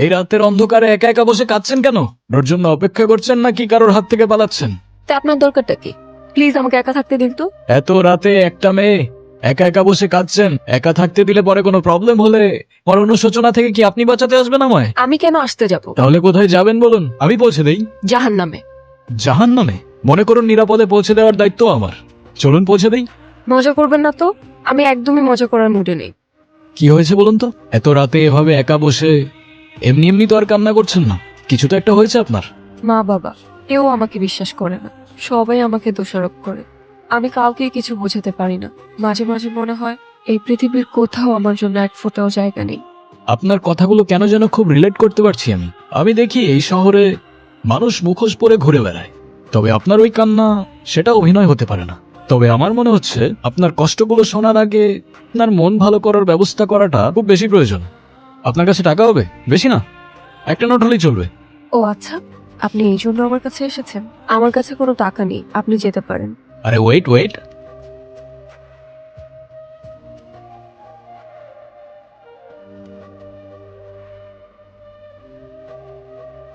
এই রাতের অন্ধকারে একা একা বসে কাঁদছেন কেন? ওর জন্য অপেক্ষা করছেন নাকি কারোর হাত থেকে পালাচ্ছেন? তা আপনার দরকারটা কি? প্লিজ আমাকে একা থাকতে দিন তো। এত রাতে একটা মেয়ে একা একা বসে কাঁদছেন, একা থাকতে দিলে পরে কোনো প্রবলেম হলে পর অনুশোচনা থেকে কি আপনি বাঁচাতে আসবেন আমায়? আমি কেন আসতে যাব? তাহলে কোথায় যাবেন বলুন, আমি পৌঁছে দেই। জাহান্নামে। জাহান্নামে? মনে করুন নিরাপদে পৌঁছে দেওয়ার দায়িত্ব আমার। চলুন পৌঁছে দেই। মজা করবেন না তো? আমি একদমই মজা করার মুডে নেই। কি হয়েছে বলুন তো? এত রাতে এভাবে একা বসে এমনি এমনি তো আর কান্না করছেন না, কিছু তো একটা হয়েছে আপনার। মা বাবা কেউ আমাকে বিশ্বাস করে না, সবাই আমাকে দোষারোপ করে। আমি কাউকে কিছু বোঝাতে পারি না। মাঝে মাঝে মনে হয় এই পৃথিবীর কোথাও আমার জন্য এক ফোঁটাও জায়গা নেই। আপনার কথাগুলো কেন যেন খুব রিলেট করতে পারছি আমি। আমি দেখি এই শহরে মানুষ মুখোশ পরে ঘুরে বেড়ায়, তবে আপনার ওই কান্না সেটা অভিনয় হতে পারে না। তবে আমার মনে হচ্ছে আপনার কষ্টগুলো শোনার আগে আপনার মন ভালো করার ব্যবস্থা করাটা খুব বেশি প্রয়োজন। আপনার কাছে টাকা হবে? বেশি না, একটা নোট হলেই চলবে। ও আচ্ছা, আপনি এই জন্য আমার কাছে এসেছেন? আমার কাছে কোনো টাকা নেই, আপনি যেতে পারেন। আরে ওয়েট ওয়েট,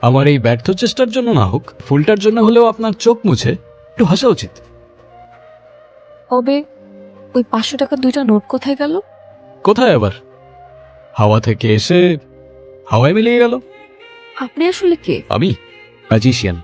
আমার এই ব্যর্থ চেষ্টার জন্য না হোক, ফুলটার জন্য হলেও আপনার চোখ মুছে একটু হাসা উচিত। তবে ওই 500 টাকার 2টা নোট কোথায় গেল? কোথায় আবার? হাওয়া থেকে এসে হাওয়ায় মিলিয়ে গেল। আপনি আসলে কে? আমি ম্যাজিশিয়ান।